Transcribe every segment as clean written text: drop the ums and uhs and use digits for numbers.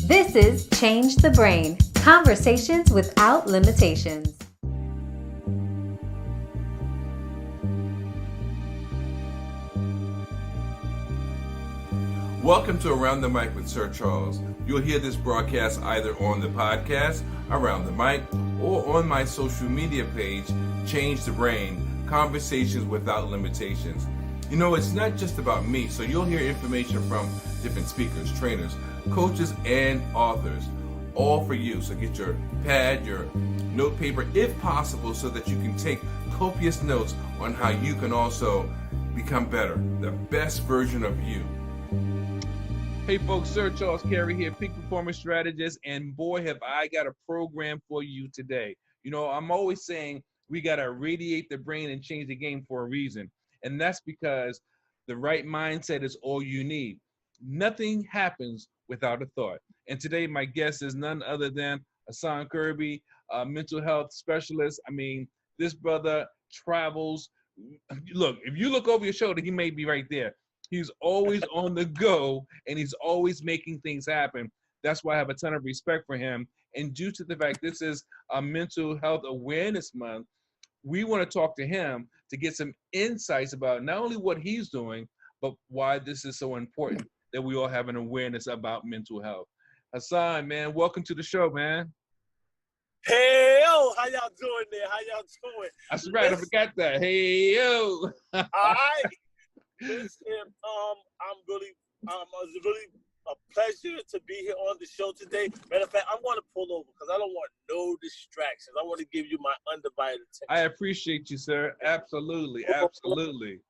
This is Change the Brain, conversations without limitations. Welcome to Around the Mic with Sir Charles. You'll hear this broadcast either on the podcast, Around the Mic, or on my social media page, Change the Brain, Conversations Without Limitations. You know, it's not just about me, so you'll hear information from different speakers, trainers, coaches, and authors, all for you. So get your pad, your note paper, if possible, so that you can take copious notes on how you can also become better, the best version of you. Hey folks, Sir Charles Carey here, Peak Performance Strategist, and boy have I got a program for you today. You know, I'm always saying we got to radiate the brain and change the game for a reason, and that's because the right mindset is all you need. Nothing happens without a thought. And today my guest is none other than Hassans Kirby, a mental health specialist. I mean, this brother travels. Look, if you look over your shoulder, he may be right there. He's always on the go, and he's always making things happen. That's why I have a ton of respect for him. And due to the fact this is a Mental Health Awareness Month, we want to talk to him to get some insights about not only what he's doing, but why this is so important that we all have an awareness about mental health. Hassans, man, welcome to the show, man. Hey, yo, how y'all doing there? How y'all doing? That's right, I forgot that. Hey, yo. All right. Listen, it's really a pleasure to be here on the show today. Matter of fact, I want to pull over because I don't want no distractions. I want to give you my undivided attention. I appreciate you, sir. Absolutely, absolutely.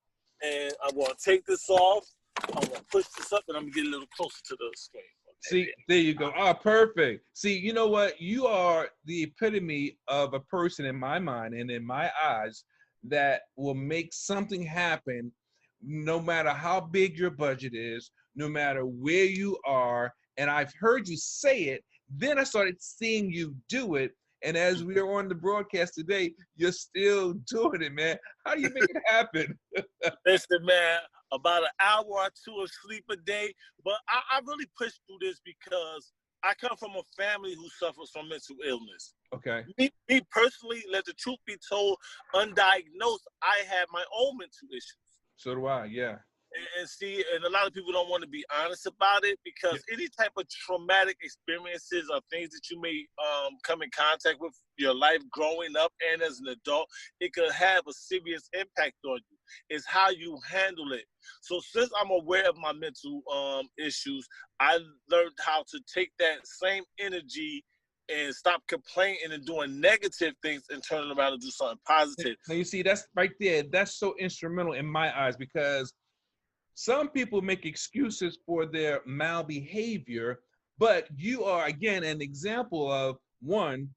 And I'm going to take this off. I'm going to push this up, and I'm going to get a little closer to the screen. Okay. See, there you go. Oh, perfect. See, you know what? You are the epitome of a person in my mind and in my eyes that will make something happen no matter how big your budget is, no matter where you are. And I've heard you say it, then I started seeing you do it. And as we are on the broadcast today, you're still doing it, man. How do you make it happen? Listen, man, about an hour or two of sleep a day. But I really push through this because I come from a family who suffers from mental illness. Okay. Me personally, let the truth be told, undiagnosed, I have my own mental issues. So do I, yeah. And see, and a lot of people don't want to be honest about it because any type of traumatic experiences or things that you may come in contact with your life growing up and as an adult, it could have a serious impact on you. It's how you handle it. So since I'm aware of my mental issues, I learned how to take that same energy and stop complaining and doing negative things and turn it around and do something positive. Now you see, that's right there. That's so instrumental in my eyes because some people make excuses for their malbehavior, but you are, again, an example of one.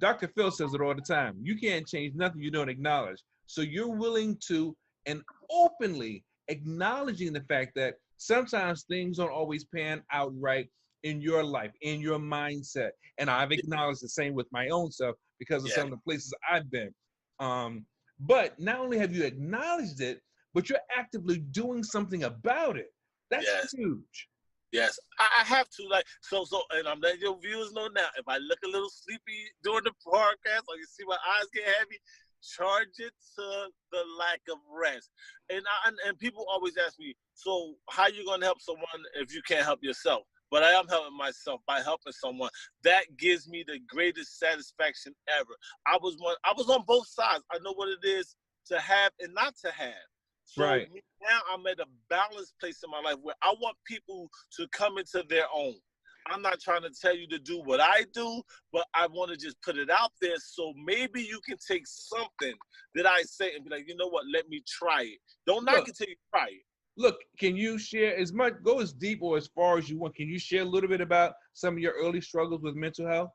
Dr. Phil says it all the time. You can't change nothing you don't acknowledge. So you're willing to and openly acknowledging the fact that sometimes things don't always pan out right in your life, in your mindset. And I've acknowledged the same with my own self because of some of the places I've been. But not only have you acknowledged it, but you're actively doing something about it. That's huge. Yes, I have to, like, so, and I'm letting your viewers know now, if I look a little sleepy during the podcast, or you see my eyes get heavy, charge it to the lack of rest. And people always ask me, so how you going to help someone if you can't help yourself? But I am helping myself by helping someone. That gives me the greatest satisfaction ever. I was on both sides. I know what it is to have and not to have. So right now I'm at a balanced place in my life where I want people to come into their own. I'm not trying to tell you to do what I do, but I want to just put it out there so maybe you can take something that I say and be like, you know what, let me try it. Don't knock it till you try it. Look, can you share go as deep or as far as you want? Can you share a little bit about some of your early struggles with mental health?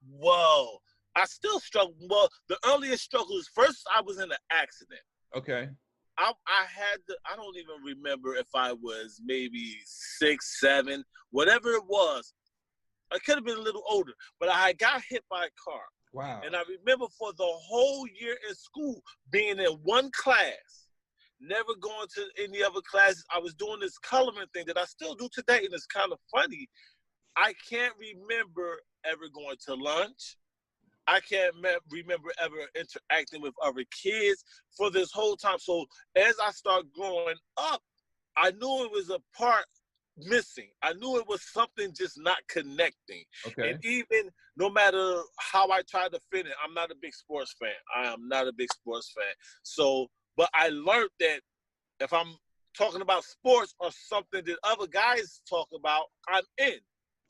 Whoa, I still struggle. Well, the earliest struggles, first I was in an accident. Okay. I don't even remember if I was maybe 6, 7, whatever it was. I could have been a little older, but I got hit by a car. Wow. And I remember for the whole year in school being in one class, never going to any other classes. I was doing this coloring thing that I still do today, and it's kind of funny. I can't remember ever going to lunch. I can't remember ever interacting with other kids for this whole time. So as I start growing up, I knew it was a part missing. I knew it was something just not connecting. And Okay. even no matter how I tried to fit in, I'm not a big sports fan. I am not a big sports fan. So, but I learned that if I'm talking about sports or something that other guys talk about, I'm in. Okay.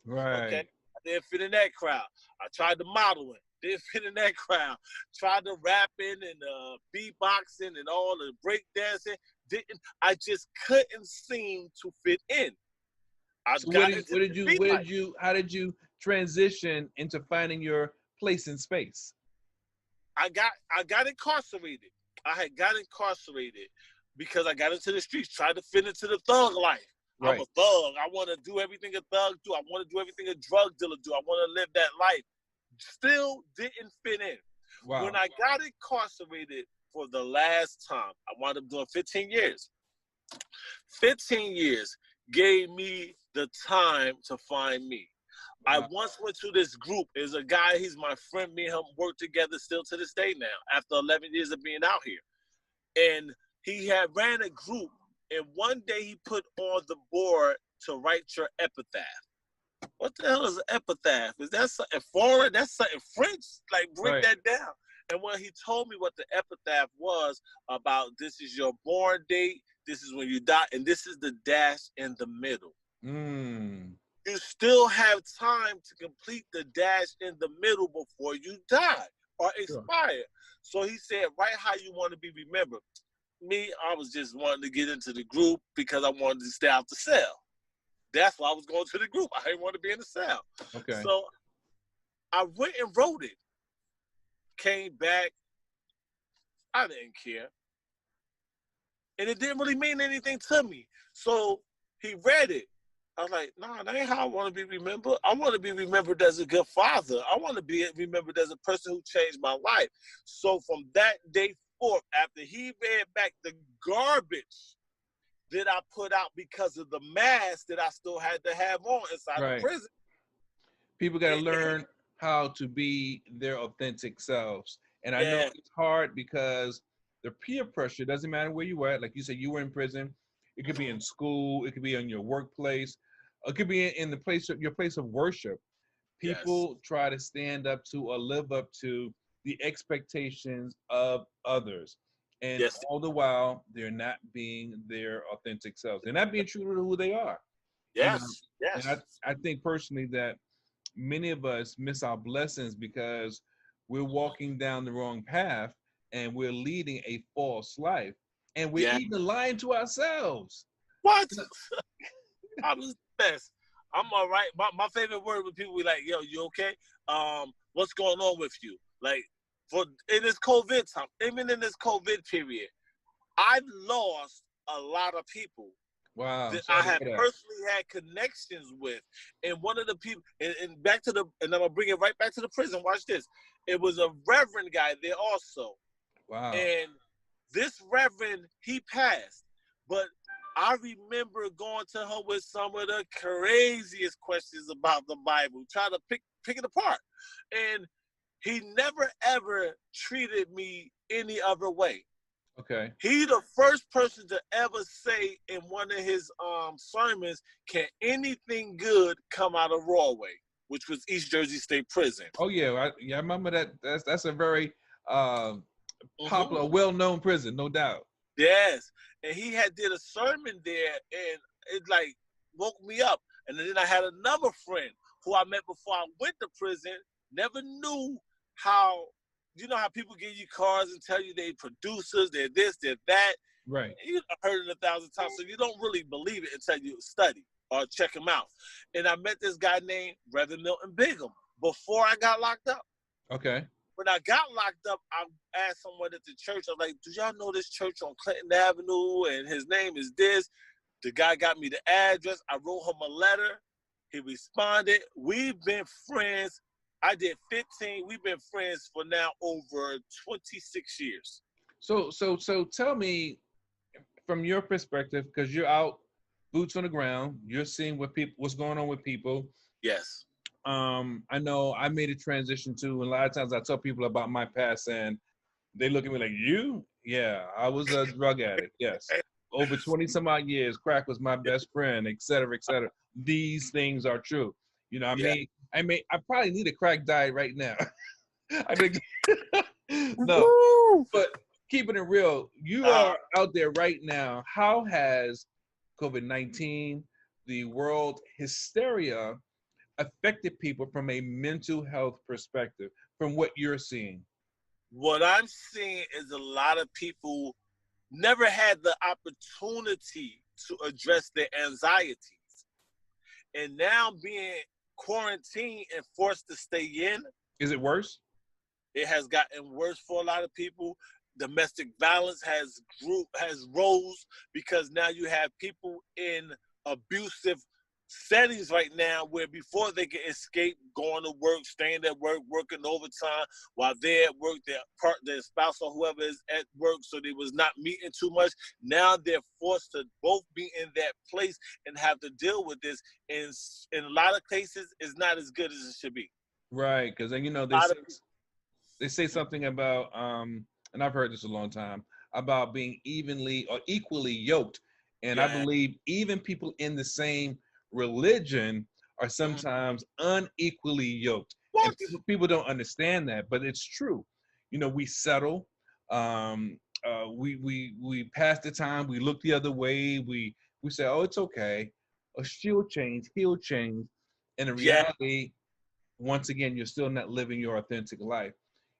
Right. I didn't fit in that crowd. I tried the modeling. Didn't fit in that crowd. Tried the rapping and beatboxing and all the breakdancing. Didn't. I just couldn't seem to fit in. I So got into the street life. how did you transition into finding your place in space? I got incarcerated. I had got incarcerated because I got into the streets, tried to fit into the thug life. I'm Right. a thug. I want to do everything a thug do. I want to do everything a drug dealer do. I want to live that life. Still didn't fit in. Wow. When I got incarcerated for the last time, I wound up doing 15 years. 15 years gave me the time to find me. I Wow. once went to this group. There's a guy, he's my friend. Me and him work together still to this day now, after 11 years of being out here. And he had ran a group, and one day he put on the board to write your epitaph. What the hell is an epitaph? Is that something foreign? That's something French? Like, break Right. that down. And when he told me what the epitaph was about, this is your born date, this is when you die, and this is the dash in the middle. Mm. You still have time to complete the dash in the middle before you die or expire. Sure. So he said, write how you want to be remembered. Me, I was just wanting to get into the group because I wanted to stay out the cell. That's why I was going to the group. I didn't want to be in the cell. Okay. So I went and wrote it. Came back. I didn't care. And it didn't really mean anything to me. So he read it. I was like, nah, that ain't how I want to be remembered. I want to be remembered as a good father. I want to be remembered as a person who changed my life. So from that day forth, after he read back the garbage that I put out because of the mask that I still had to have on inside Right. the prison. People got to learn how to be their authentic selves. And I know it's hard because the peer pressure doesn't matter where you are. Like you said, you were in prison. It could be in school. It could be in your workplace. It could be in the place of your place of worship. People try to stand up to or live up to the expectations of others. And all the while, they're not being their authentic selves. They're not being true to who they are. Yes. And I think personally that many of us miss our blessings because we're walking down the wrong path and we're leading a false life. And we're even lying to ourselves. What? I was the best. I'm all right. My favorite word when people be like, yo, you okay? What's going on with you? Like, in this COVID time, even in this COVID period, I've lost a lot of people. Wow. That I have personally had connections with. And one of the people, and back to the, and I'm going to bring it right back to the prison. Watch this. It was a reverend guy there also. Wow. And this reverend, he passed. But I remember going to him with some of the craziest questions about the Bible, trying to pick it apart. And he never, ever treated me any other way. Okay. He the first person to ever say in one of his sermons, can anything good come out of Rawway, which was East Jersey State Prison. Oh, yeah. I remember that. That's a very popular, well-known prison, no doubt. Yes. And he had did a sermon there, and it like woke me up. And then I had another friend who I met before I went to prison, never knew how, you know how people give you cards and tell you they producers, they're this, they're that. Right. You heard it 1,000 times, so you don't really believe it until you study or check them out. And I met this guy named Reverend Milton Bigham before I got locked up. Okay. When I got locked up, I asked someone at the church, I was like, do y'all know this church on Clinton Avenue? And his name is this. The guy got me the address. I wrote him a letter. He responded. We've been friends. I did 15. We've been friends for now over 26 years. So tell me from your perspective, because you're out, boots on the ground, you're seeing what's going on with people. Yes. I know I made a transition too, and a lot of times I tell people about my past, and they look at me like, "You? Yeah, I was a drug addict. Yes, over 20 some odd years, crack was my best friend, et cetera, et cetera." These things are true. You know, Yeah. I probably need a crack diet right now. I think no, Woo! but keeping it real, you are out there right now. How has COVID-19, the world hysteria, affected people from a mental health perspective, from what you're seeing? What I'm seeing is a lot of people never had the opportunity to address their anxieties. And now being quarantined and forced to stay in, Is it worse? it has gotten worse for a lot of people. Domestic violence has rose because now you have people in abusive settings right now where before they can escape going to work, staying at work, working overtime while they're at work, their spouse or whoever is at work, so they was not meeting too much. Now they're forced to both be in that place and have to deal with this. And in a lot of cases, it's not as good as it should be. Right, because you know they say something about and I've heard this a long time, about being evenly or equally yoked, and I Yeah. believe even people in the same religion are sometimes unequally yoked, and What? people don't understand that, but it's true. You know, we settle, we pass the time, we look the other way, we say, oh, it's okay, or she'll change, he'll change, and in Yeah. reality, once again, you're still not living your authentic life.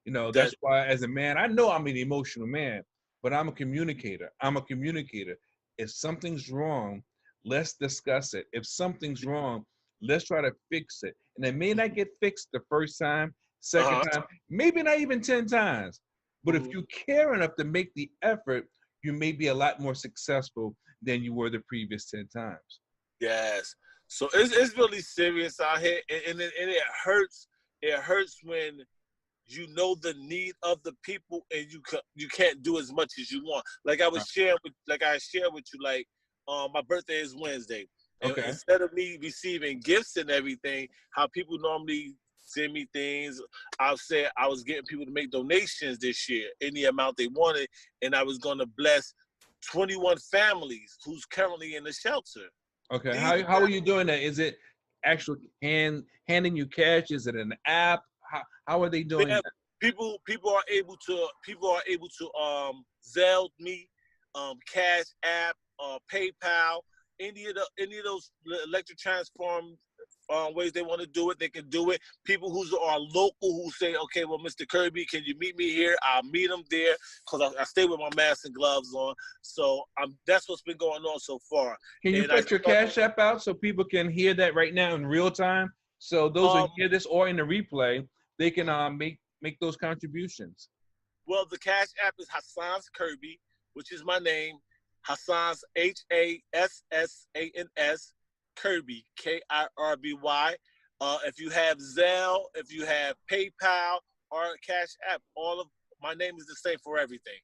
You know, That. that's why as a man, I know I'm an emotional man, but I'm a communicator. I'm a communicator. If something's wrong, let's discuss it. If something's wrong, let's try to fix it. And it may not get fixed the first time, second Uh-huh. time, maybe not even 10 times. But if Mhm. you care enough to make the effort, you may be a lot more successful than you were the previous 10 times. Yes. So it's really serious out here, and it hurts. It hurts when you know the need of the people and you can't do as much as you want. Like I was sharing with, like I shared with you, like my birthday is Wednesday, and Okay. instead of me receiving gifts and everything, how people normally send me things, I've said I was getting people to make donations this year, any amount they wanted, and I was going to bless 21 families who's currently in the shelter. Okay. These How are you doing that? Is it actual handing you cash? Is it an app? How are they doing Yeah, that? people are able to Zelle me, Cash App, PayPal, any of those electric transform ways they want to do it, they can do it. People who are local who say, okay, well, Mr. Kirby, can you meet me here? I'll meet them there because I stay with my mask and gloves on. So that's what's been going on so far. Can you And I put your Cash App out so people can hear that right now in real time? So those who um hear this or in the replay, they can make those contributions. well, the Cash App is Hassans Kirby, which is my name. Hassans Hassans Kirby Kirby. If you have Zelle, if you have PayPal or Cash App, all of my name is the same for everything.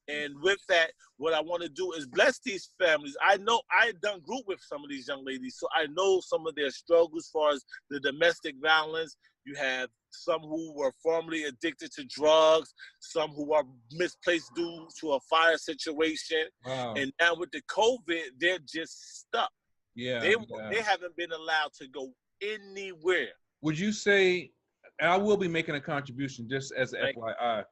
And with that, what I want to do is bless these families. I know I've done group with some of these young ladies, so I know some of their struggles as far as the domestic violence. You have some who were formerly addicted to drugs, some who are misplaced due to a fire situation, Wow. and now with the COVID, they're just stuck. Yeah. They haven't been allowed to go anywhere. Would you say, and I will be making a contribution just as a Like, FYI,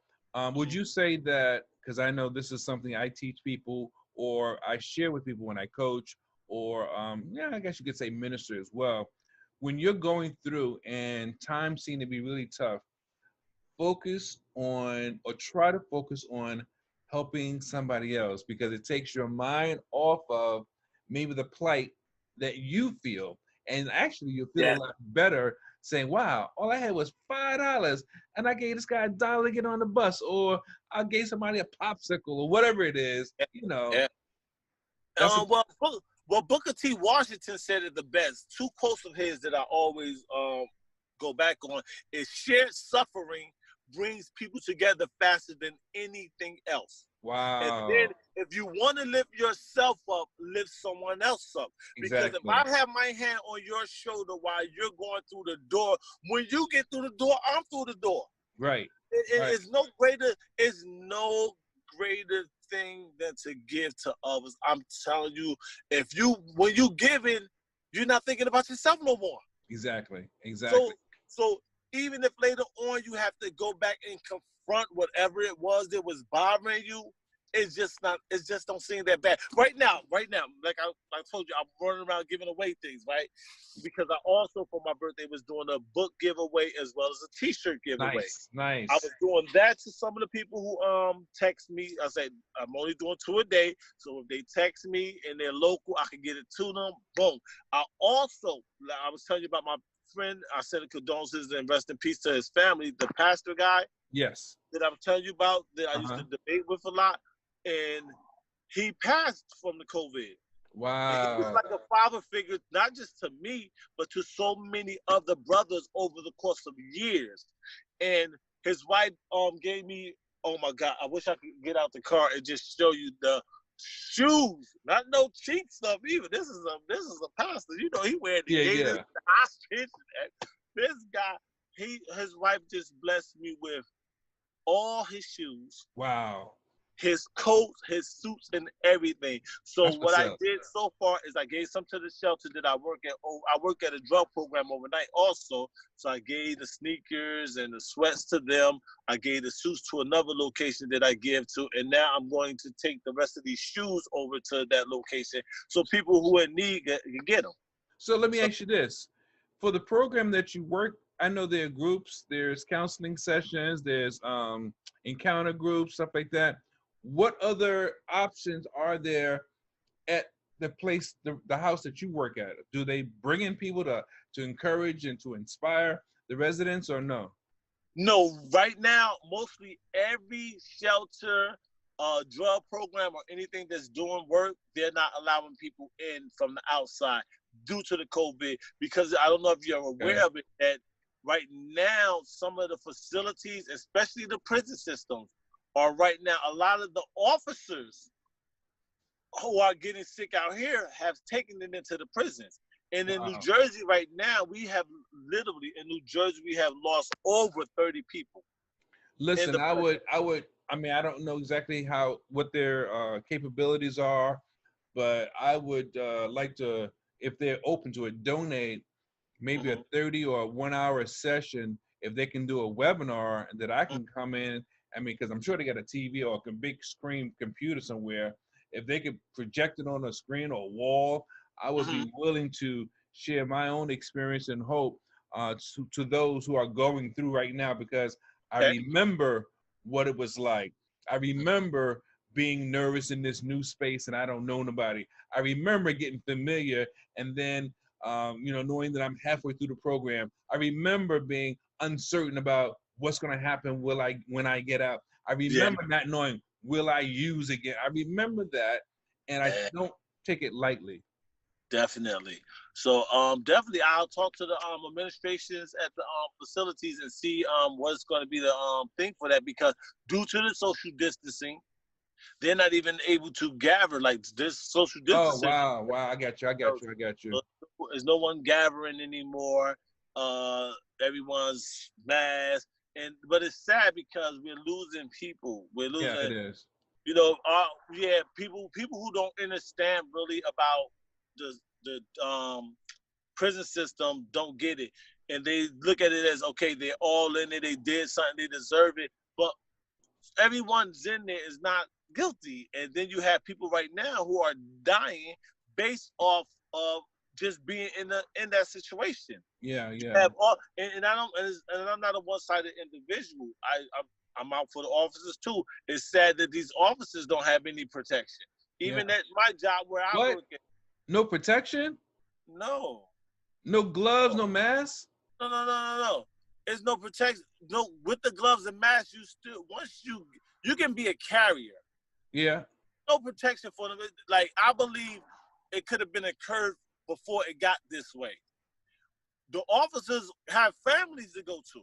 would you say that, because I know this is something I teach people or I share with people when I coach, or yeah, I guess you could say minister as well. When you're going through and times seem to be really tough, focus on or try to focus on helping somebody else, because it takes your mind off of maybe the plight that you feel, and actually you'll feel a yeah, lot better saying, wow, all I had was $5 and I gave this guy $1 to get on the bus, or I gave somebody a popsicle or whatever it is, yeah, you know. yeah. That's a Well, Booker T. Washington said it the best. Two quotes of his that I always go back on is shared suffering brings people together faster than anything else. And then wow. if you want to lift yourself up, lift someone else up. Because Exactly. if I have my hand on your shoulder while you're going through the door, when you get through the door, I'm through the door. Right. Right. It's no greater thing than to give to others. I'm telling you, when you giving, you're not thinking about yourself no more. Exactly. So even if later on you have to go back and confront whatever it was that was bothering you, it just don't seem that bad. Right now, like I told you, I'm running around giving away things, right? Because I also, for my birthday, was doing a book giveaway as well as a t-shirt giveaway. Nice. I was doing that to some of the people who text me. I said, I'm only doing 2 a day, so if they text me and they're local, I can get it to them. Boom. I was telling you about my friend. I sent condolences and rest in peace to his family, the pastor guy. Yes. That I'm telling you about, that I used to debate with a lot. And he passed from the COVID. Wow. And he was like a father figure, not just to me, but to so many other brothers over the course of years. And his wife gave me, oh my God, I wish I could get out the car and just show you the shoes, not no cheap stuff either. This is a pastor. You know, he wearing the gators, the ostrich. This guy, his wife just blessed me with all his shoes. Wow. His coats, his suits, and everything. So what I did so far is I gave some to the shelter that I work at. I work at a drug program overnight also. So I gave the sneakers and the sweats to them. I gave the suits to another location that I give to. And now I'm going to take the rest of these shoes over to that location so people who are in need can get them. So let me ask you this. For the program that you work, I know there are groups, there's counseling sessions, there's encounter groups, stuff like that. What other options are there at the place, the house that you work at? Do they bring in people to encourage and to inspire the residents, or no? No, right now, mostly every shelter, drug program, or anything that's doing work, they're not allowing people in from the outside due to the COVID. Because I don't know if you're aware of it, that right now, some of the facilities, especially the prison systems, are right now, a lot of the officers who are getting sick out here have taken it into the prisons. And in New Jersey right now, we have lost over 30 people. Listen, I mean, I don't know exactly what their capabilities are, but I would like to, if they're open to it, donate maybe a 30 or 1 hour session if they can do a webinar that I can come in. I mean, because I'm sure they got a TV or a big screen computer somewhere. If they could project it on a screen or a wall, I would be willing to share my own experience and hope to those who are going through right now, because I remember what it was like. I remember being nervous in this new space and I don't know nobody. I remember getting familiar and then knowing that I'm halfway through the program. I remember being uncertain about what's going to happen when I get out. I remember not knowing, will I use again? I remember that, and I don't take it lightly. Definitely. So definitely I'll talk to the administrations at the facilities and see what's going to be the thing for that, because due to the social distancing, they're not even able to gather like this social distancing. Oh, wow. I got you. There's no one gathering anymore. Everyone's masked. But it's sad because we're losing people. We're losing. Yeah, it is. You know, people who don't understand really about the prison system don't get it, and they look at it as, okay, they're all in it, they did something, they deserve it, but everyone's in there is not guilty. And then you have people right now who are dying based off of just being in that situation. Yeah. And I'm not a one-sided individual. I'm out for the officers too. It's sad that these officers don't have any protection. Even at my job where I work at. No protection? No. No gloves, no mask? No. There's no protection. No, with the gloves and masks, you can be a carrier. Yeah. No protection for them. Like, I believe it could have been occurred before it got this way. The officers have families to go to.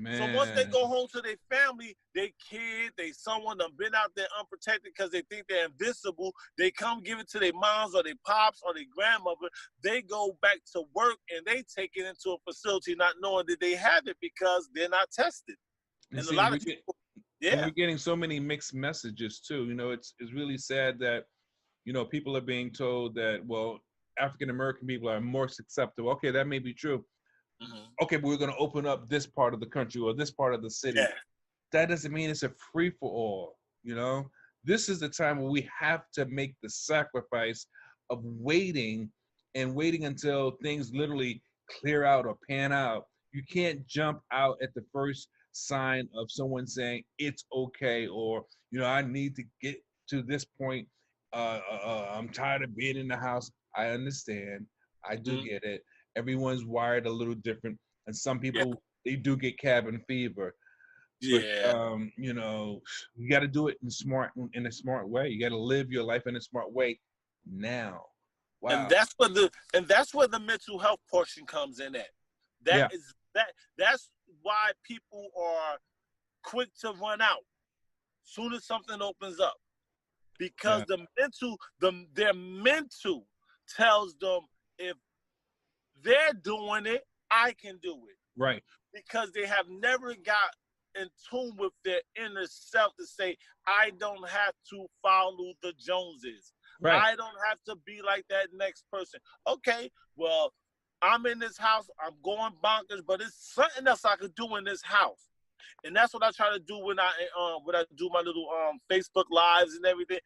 So once they Man. go home to their family, they kid, they someone done been out there unprotected because they think they're invisible. They come give it to their moms or their pops or their grandmother. They go back to work and they take it into a facility not knowing that they have it because they're not tested. And And a see, lot of people, and yeah. we're getting so many mixed messages too. You know, it's really sad that, you know, people are being told that, well, African American people are more susceptible. Okay, that may be true. Mm-hmm. Okay, but we're going to open up this part of the country or this part of the city. Yeah. That doesn't mean it's a free for all. You know, this is the time where we have to make the sacrifice of waiting and waiting until things literally clear out or pan out. You can't jump out at the first sign of someone saying it's okay, or, you know, I need to get to this point. I'm tired of being in the house. I understand. I do Mm-hmm. get it. Everyone's wired a little different, and some Yeah. people, they do get cabin fever. But Yeah. you know, you got to do it in a smart way. You got to live your life in a smart way now. And Wow. that's where the mental health portion comes in at. Yeah. That's why people are quick to run out soon as something opens up. Because Yeah. their mental tells them if they're doing it, I can do it. Right. Because they have never got in tune with their inner self to say, I don't have to follow the Joneses. Right. I don't have to be like that next person. Okay, well, I'm in this house, I'm going bonkers, but it's something else I could do in this house. And that's what I try to do when I do my little Facebook lives and everything.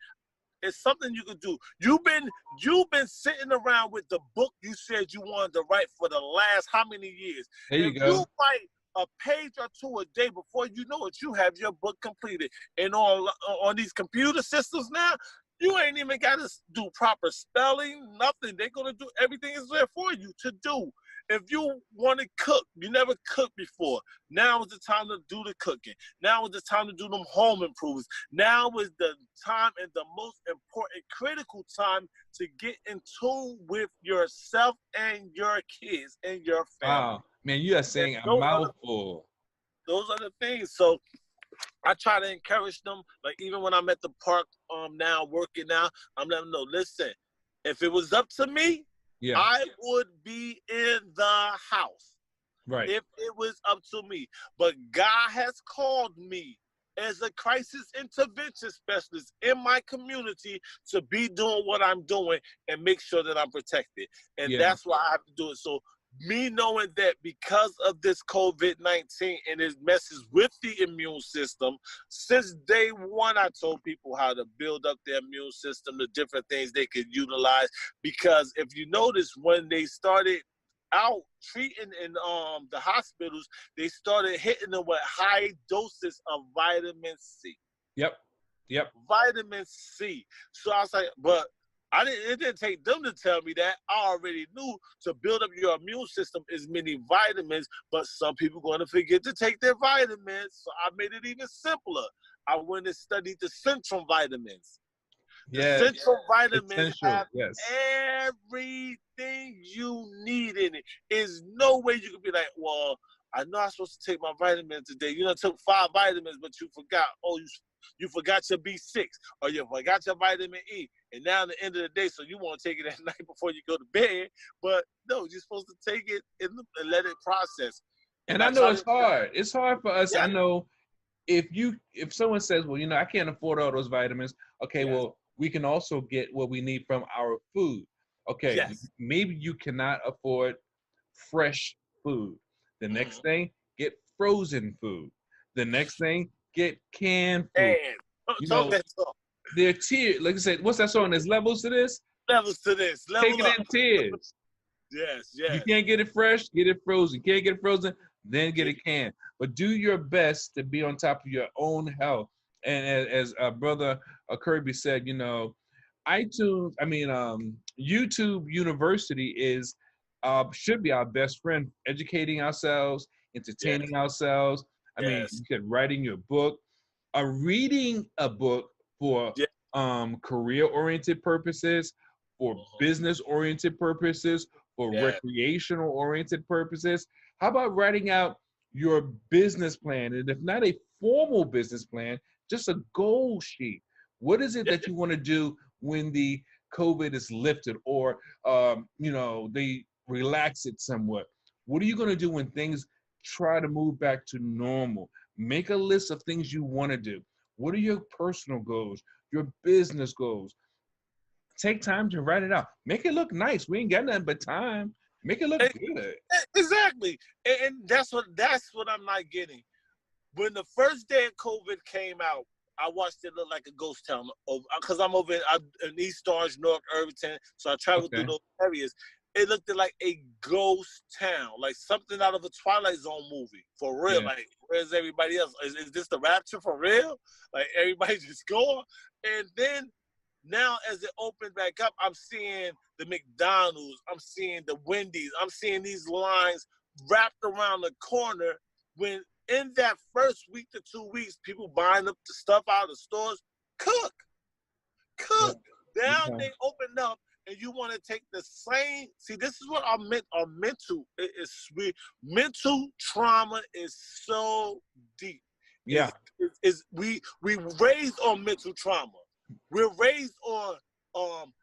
It's something you could do. You've been sitting around with the book you said you wanted to write for the last how many years? There you If go. you write a page or two a day, before you know it, you have your book completed. And on these computer systems now, you ain't even got to do proper spelling, nothing. They're going to do everything is there for you to do. If you want to cook, you never cooked before. Now is the time to do the cooking. Now is the time to do them home improvements. Now is the time and the most important, critical time to get in tune with yourself and your kids and your family. Wow. Man, you are saying a mouthful. Those are the things. So I try to encourage them. Like even when I'm at the park now working now, I'm letting them know, listen, if it was up to me, Yeah. I would be in the house. Right. If it was up to me. But God has called me as a crisis intervention specialist in my community to be doing what I'm doing and make sure that I'm protected. And that's why I have to do it. So me knowing that because of this COVID-19 and it messes with the immune system, since day one, I told people how to build up their immune system, the different things they could utilize. Because if you notice, when they started out treating in the hospitals, they started hitting them with high doses of vitamin C. Yep. Vitamin C. So I was like, but it didn't take them to tell me that. I already knew to build up your immune system is many vitamins, but some people going to forget to take their vitamins. So I made it even simpler. I went and studied the central vitamins. The central vitamins have everything you need in it. There's no way you could be like, well, I know I'm supposed to take my vitamins today. You know, took 5 vitamins, but you forgot. Oh, you forgot your B6 or you forgot your vitamin E. And now at the end of the day, so you want to take it at night before you go to bed. But no, you're supposed to take it and let it process. And I know it's hard. It's hard for us. Yeah. I know if someone says, well, you know, I can't afford all those vitamins. Okay, well, we can also get what we need from our food. Okay, maybe you cannot afford fresh food. The next thing, get frozen food. The next thing, get canned food. You know, there are tiers. Like I said, what's that song? There's levels to this? Levels to this. Take it in tiers. Yes. You can't get it fresh, get it frozen. Can't get it frozen, then get it canned. But do your best to be on top of your own health. And as brother Kirby said, you know, YouTube University should be our best friend, educating ourselves, entertaining ourselves. I mean, you said writing your book, reading a book for career-oriented purposes, for business-oriented purposes, for recreational-oriented purposes. How about writing out your business plan, and if not a formal business plan, just a goal sheet. What is it that you want to do when the COVID is lifted, or they relax it somewhat? What are you going to do when things try to move back to normal? Make a list of things you want to do. What are your personal goals, your business goals? Take time to write it out. Make it look nice. We ain't got nothing but time. Make it look good. Exactly. And that's what I'm not getting. When the first day of COVID came out, I watched it look like a ghost town because I'm over in East Orange, North Irvington, so I traveled through those areas. It looked like a ghost town, like something out of a Twilight Zone movie, for real. Yeah. Like, where's everybody else? Is this the rapture for real? Like, everybody just gone? And then now as it opened back up, I'm seeing the McDonald's, I'm seeing the Wendy's, I'm seeing these lines wrapped around the corner when in that first week to 2 weeks, people buying up the stuff out of the stores. Cook. Now they open up, and you want to take the same. See, this is what our mental is. Mental trauma is so deep. Yeah, we raised on mental trauma. We're raised on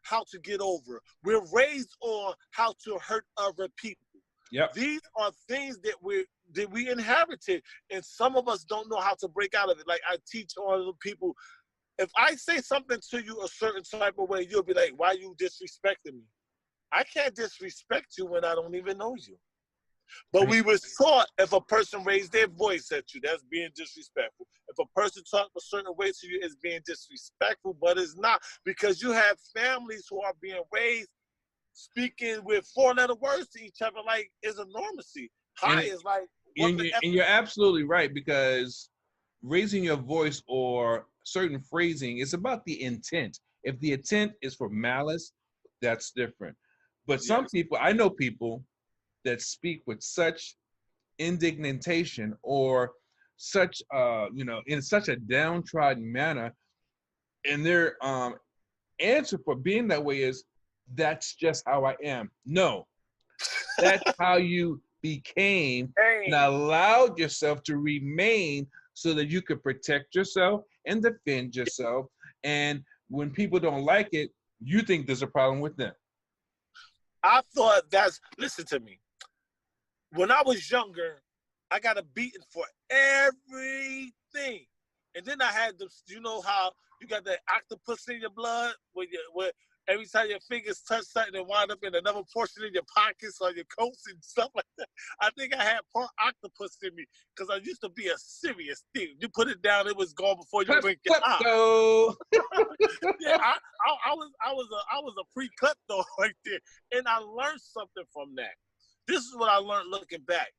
how to get over. We're raised on how to hurt other people. Yep. These are things that we inherited, and some of us don't know how to break out of it. Like I teach all the people, if I say something to you a certain type of way, you'll be like, why you disrespecting me? I can't disrespect you when I don't even know you. But we were taught if a person raised their voice at you, that's being disrespectful. If a person talked a certain way to you, it's being disrespectful, but it's not, because you have families who are being raised speaking with four-letter words to each other like is a normacy. Hi is like. And you're absolutely right, because raising your voice or certain phrasing is about the intent. If the intent is for malice, that's different. But some people, I know people that speak with such indignation or such, in such a downtrodden manner, and their answer for being that way is, that's just how I am. No, that's how you became and allowed yourself to remain so that you could protect yourself and defend yourself. And when people don't like it, you think there's a problem with them. I thought listen to me. When I was younger, I got a beating for everything. And then I had you know how you got that octopus in your blood where every time your fingers touch something and wind up in another portion of your pockets or your coats and stuff like that. I think I had part octopus in me because I used to be a serious thief. You put it down, it was gone before you blink your eye. Yeah, I was a pre-klepto right there, and I learned something from that. This is what I learned looking back.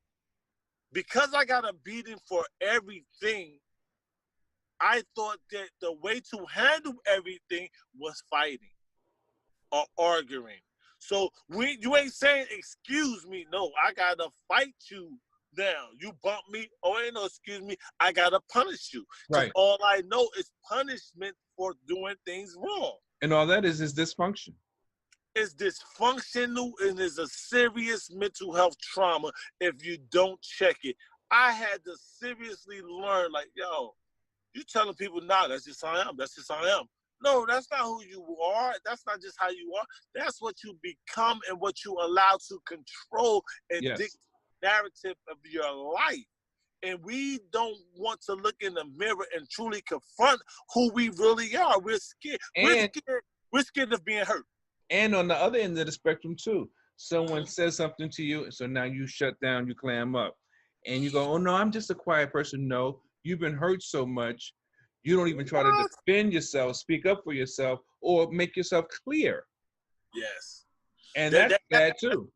Because I got a beating for everything, I thought that the way to handle everything was fighting or arguing. So you ain't saying, excuse me. No, I got to fight you now. You bump me. Oh, ain't no excuse me. I got to punish you. Right. All I know is punishment for doing things wrong. And all that is dysfunction. It's dysfunctional, and it's a serious mental health trauma if you don't check it. I had to seriously learn, like, yo, you telling people, nah, that's just how I am. That's just how I am. No, that's not who you are. That's not just how you are. That's what you become and what you allow to control and dictate the narrative of your life. And we don't want to look in the mirror and truly confront who we really are. We're scared. We're scared of being hurt. And on the other end of the spectrum too, someone says something to you, so now you shut down, you clam up. And you go, oh no, I'm just a quiet person. No, you've been hurt so much, you don't even try to defend yourself, speak up for yourself, or make yourself clear. Yes. And that's bad too.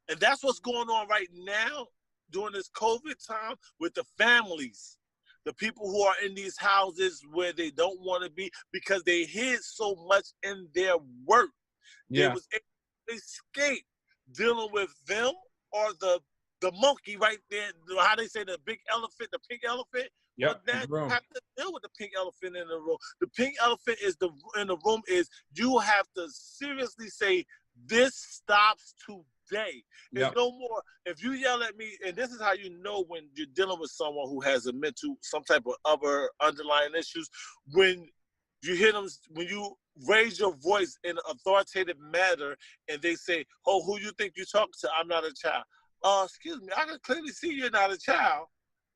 And that's what's going on right now during this COVID time with the families. The people who are in these houses where they don't want to be because they hid so much in their work. Yeah. They was escape dealing with them or the monkey right there. How they say the big elephant, the pink elephant. Yep. But now you have to deal with the pink elephant in the room. The pink elephant in the room is you have to seriously say, this stops day. It's Yep. no more. If you yell at me, and this is how you know when you're dealing with someone who has a mental, some type of other underlying issues, when you hear them, when you raise your voice in an authoritative manner, and they say, "Oh, who you think you talking to? I'm not a child." Excuse me, I can clearly see you're not a child.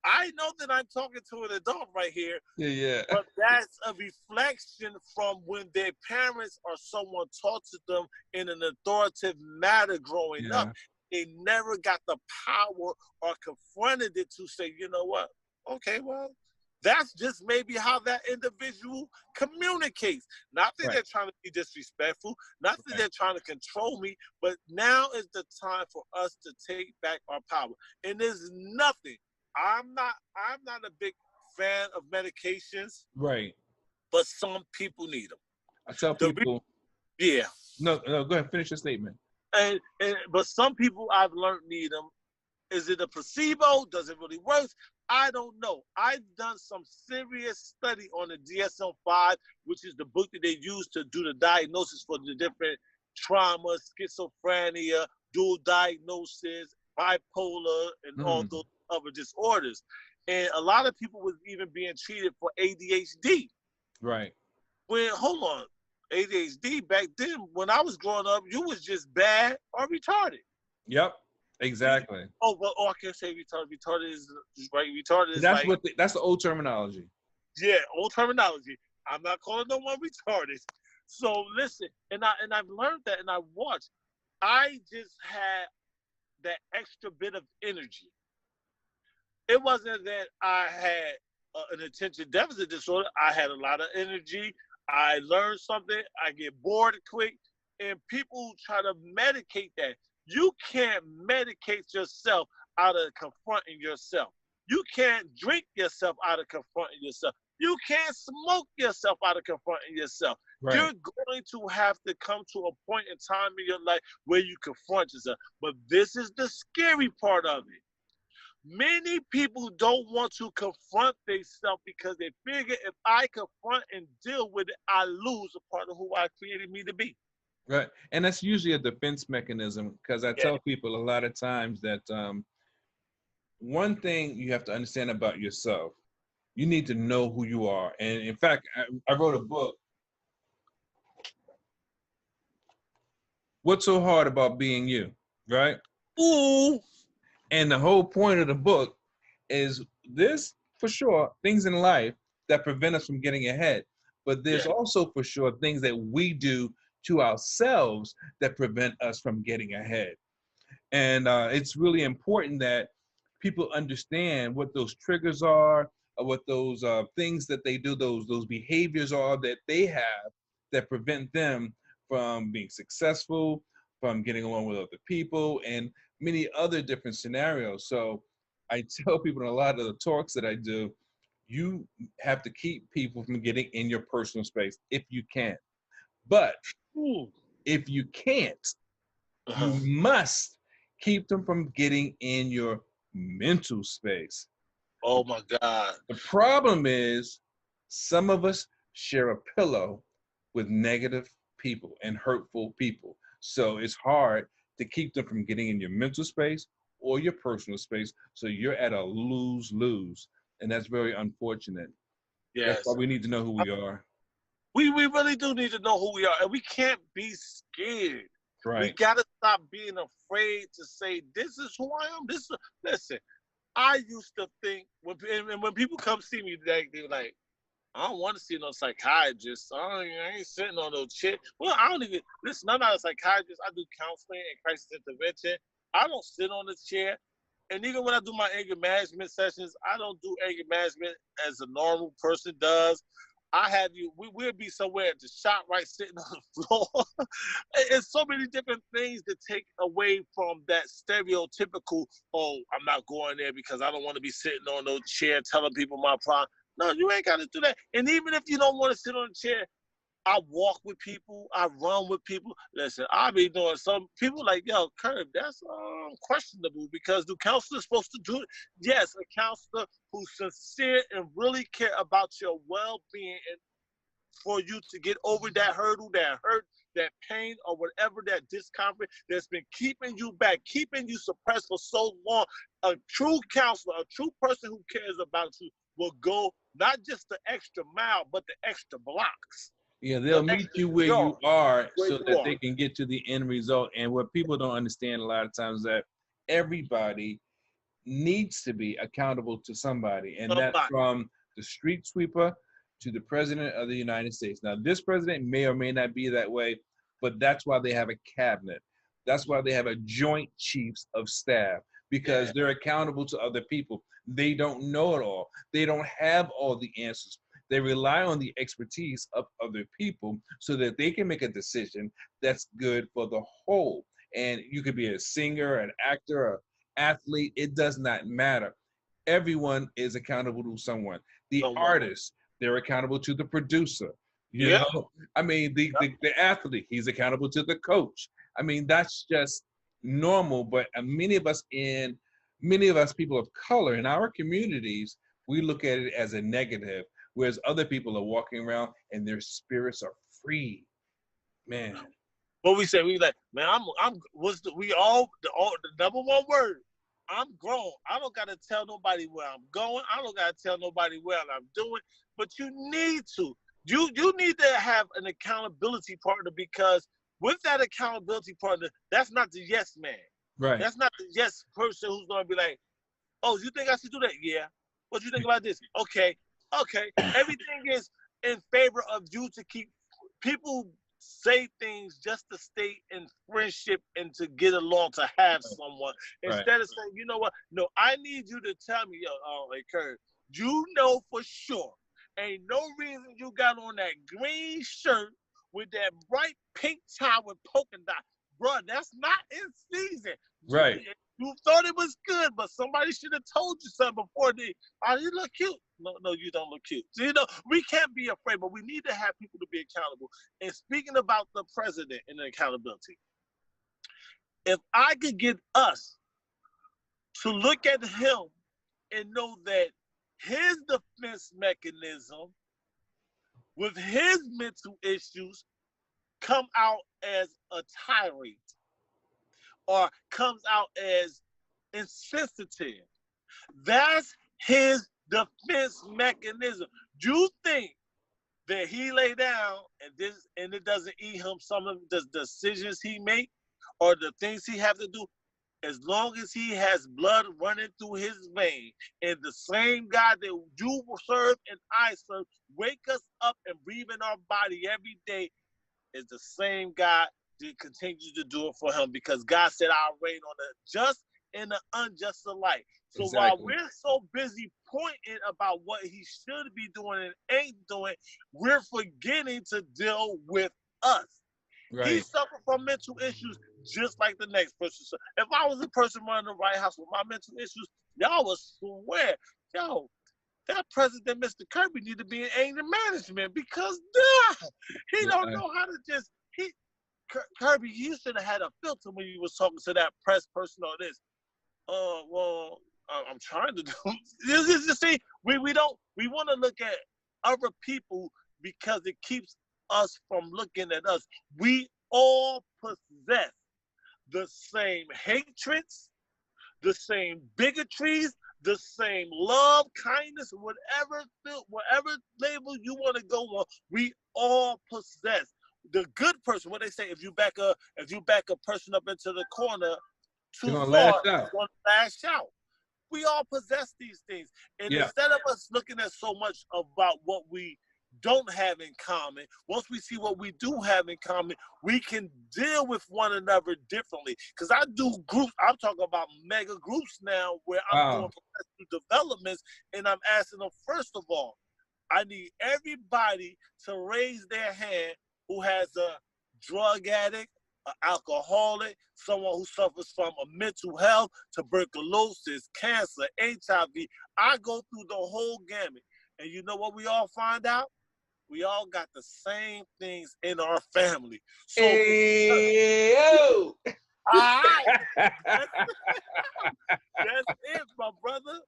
I know that I'm talking to an adult right here, Yeah. but that's a reflection from when their parents or someone taught to them in an authoritative manner growing up. Yeah. They never got the power or confronted it to say, you know what? Okay, well, that's just maybe how that individual communicates. Not that Right. they're trying to be disrespectful, not that Right. they're trying to control me, but now is the time for us to take back our power. And there's nothing. I'm not a big fan of medications, Right. but some people need them. I tell The people, yeah, no, go ahead, finish your statement. and but some people I've learned need them. Is it a placebo? Does it really work? I don't know. I've done some serious study on the DSM-5, which is the book that they use to do the diagnosis for the different trauma, schizophrenia, dual diagnosis, bipolar, and all Mm. those other disorders. And a lot of people was even being treated for ADHD. Right. When, hold on, ADHD back then, when I was growing up, you was just bad or retarded. Yep. Exactly. I can't say retarded. Retarded is right. Retarded is That's like, that's the old terminology. yeah, old terminology. I'm not calling no one retarded. So listen, and I've learned that, and I watched. I just had that extra bit of energy. It wasn't that I had an attention deficit disorder. I had a lot of energy. I learned something. I get bored quick, and people try to medicate that. You can't medicate yourself out of confronting yourself. You can't drink yourself out of confronting yourself. You can't smoke yourself out of confronting yourself. Right. You're going to have to come to a point in time in your life where you confront yourself. But this is the scary part of it. Many people don't want to confront themselves because they figure if I confront and deal with it, I lose a part of who I created me to be. Right. And that's usually a defense mechanism, because I tell people a lot of times that one thing you have to understand about yourself, you need to know who you are. And in fact, I wrote a book, What's So Hard About Being You, right? Ooh. And the whole point of the book is this, for sure, things in life that prevent us from getting ahead. But there's also, for sure, things that we do to ourselves that prevent us from getting ahead. And it's really important that people understand what those triggers are, or what those things that they do, those behaviors are that they have that prevent them from being successful, from getting along with other people, and many other different scenarios. So I tell people in a lot of the talks that I do, you have to keep people from getting in your personal space if you can. But if you can't, you must keep them from getting in your mental space. Oh my God. The problem is some of us share a pillow with negative people and hurtful people. So it's hard to keep them from getting in your mental space or your personal space. So you're at a lose-lose. And that's very unfortunate. That's Yes. why we need to know who we are. We really do need to know who we are. And we can't be scared. Right. We got to stop being afraid to say, this is who I am. Listen, I used to think, when people come see me, they're like, I don't want to see no psychiatrist. I ain't sitting on no chair. Well, I don't even, listen, I'm not a psychiatrist. I do counseling and crisis intervention. I don't sit on the chair. And even when I do my anger management sessions, I don't do anger management as a normal person does. I have you, we'll be somewhere at the shop, right, sitting on the floor. It's so many different things to take away from that stereotypical, oh, I'm not going there because I don't want to be sitting on no chair telling people my problem. No, you ain't got to do that. And even if you don't want to sit on a chair, I walk with people. I run with people. Listen, I be doing some people like, yo, Curb, that's questionable because do counselors supposed to do it? Yes, a counselor who's sincere and really care about your well-being and for you to get over that hurdle, that hurt that pain or whatever that discomfort that's been keeping you back, keeping you suppressed for so long. A true counselor, a true person who cares about you will go not just the extra mile, but the extra blocks. Yeah, they'll meet you where you are so that they are. can get to the end result. And what people don't understand a lot of times is that everybody needs to be accountable to somebody, and that's from the street sweeper to the president of the United States. Now, this president may or may not be that way, but that's why they have a cabinet. That's why they have a joint chiefs of staff, because they're accountable to other people. They don't know it all. They don't have all the answers. They rely on the expertise of other people so that they can make a decision that's good for the whole. And you could be a singer, an actor, an athlete, it does not matter. Everyone is accountable to someone. The artist, they're accountable to the producer. You know, I mean, the athlete, he's accountable to the coach. I mean, that's just normal. But many of us people of color in our communities, we look at it as a negative, whereas other people are walking around and their spirits are free. Man. What we say, we like, man, the number one word. I'm grown. I don't gotta tell nobody where I'm going. I don't gotta tell nobody what I'm doing. But you need to. You need to have an accountability partner, because with that accountability partner, that's not the yes man. Right. That's not the yes person who's gonna be like, oh, you think I should do that? Yeah. What do you think about this? Okay. Everything is in favor of you to keep people say things just to stay in friendship and to get along, to have someone, instead of saying, you know what? No, I need you to tell me, hey, Kurt, you know for sure, ain't no reason you got on that green shirt with that bright pink tie with polka dot. Bruh, that's not in season. Right. You thought it was good, but somebody should have told you something before you look cute. No, you don't look cute. So, we can't be afraid, but we need to have people to be accountable. And speaking about the president and the accountability, if I could get us to look at him and know that his defense mechanism with his mental issues come out as a tirade or comes out as insensitive, that's his defense mechanism. Do you think that he lay down and it doesn't eat him some of the decisions he make or the things he have to do? As long as he has blood running through his vein, and the same God that you serve and I serve wake us up and breathe in our body every day is the same God that continues to do it for him, because God said, I'll reign on the just and the unjust alike. So while we're so busy pointing about what he should be doing and ain't doing, we're forgetting to deal with us. Right. He suffered from mental issues just like the next person. So if I was a person running the White House with my mental issues, y'all would swear, that president, Mr. Kirby, need to be in anger management, because he don't know how to just, Kirby, you should have had a filter when you was talking to that press person or this. Well, I'm trying to do. You see, we want to look at other people because it keeps us from looking at us. We all possess the same hatreds, the same bigotries, the same love, kindness, whatever label you want to go on. We all possess. The good person, what they say, if you back a person up into the corner too far, it's going to lash out. We all possess these things. And instead of us looking at so much about what we don't have in common, once we see what we do have in common, we can deal with one another differently. Because I do groups, I'm talking about mega groups now where I'm doing professional developments, and I'm asking them, first of all, I need everybody to raise their hand who has a drug addict, an alcoholic, someone who suffers from a mental health, tuberculosis, cancer, HIV. I go through the whole gamut. And you know what we all find out? We all got the same things in our family. So, all right. That's it, my brother.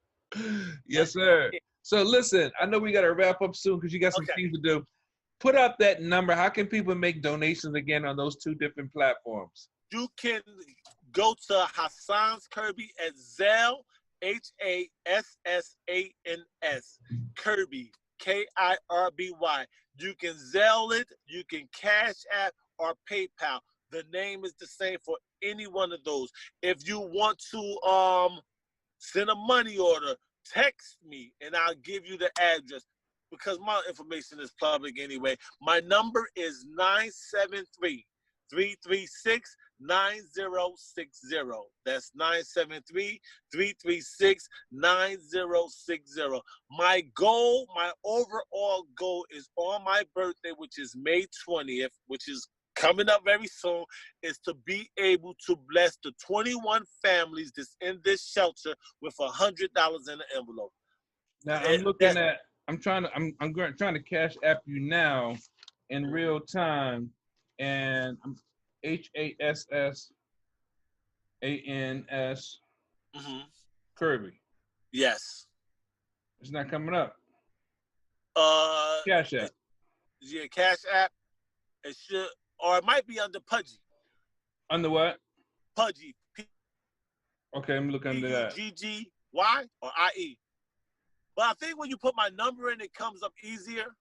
Yes, sir. So listen, I know we got to wrap up soon because you got some things to do. put up that number. How can people make donations again on those two different platforms? You can go to Hassans Kirby at Zelle, Hassans Kirby, Kirby. You can Zelle it, you can Cash App or PayPal. The name is the same for any one of those. If you want to send a money order, text me and I'll give you the address because my information is public anyway. My number is 973-336-9060. That's 973-336-9060. My goal, my overall goal is on my birthday, which is May 20th, which is coming up very soon, is to be able to bless the 21 families that's in this shelter with $100 in an envelope. Now I'm trying to Cash App you now in real time, and I'm Hassans Kirby. Yes. It's not coming up. Cash App. Yeah, Cash App. It should, or it might be under Pudgy. Under what? Pudgy. Okay, let me look under that. Puggy or IE. But I think when you put my number in, it comes up easier.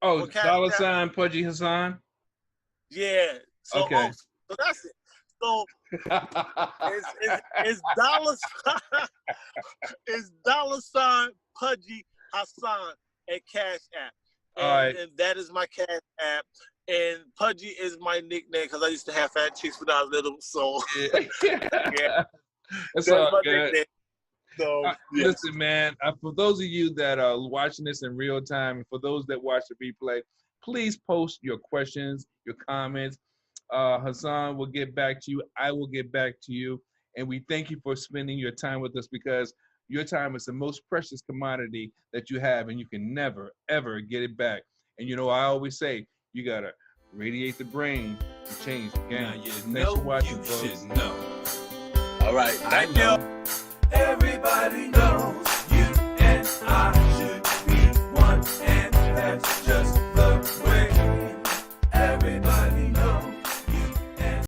Oh, $ Pudgy Hassan? Yeah. So, okay. So that's it. So it's $ Pudgy Hassan at Cash App. And that is my Cash App. And Pudgy is my nickname because I used to have fat cheeks when I was little. So yeah. That's all my good. Nickname. So yes. Listen, man, for those of you that are watching this in real time, and for those that watch the replay, please post your questions, your comments. Hassan will get back to you. I will get back to you. And we thank you for spending your time with us because your time is the most precious commodity that you have, and you can never, ever get it back. And you know, I always say, you got to radiate the brain to change the game. Now you Thanks for watching, you folks. should know. All right. Thank you. Everybody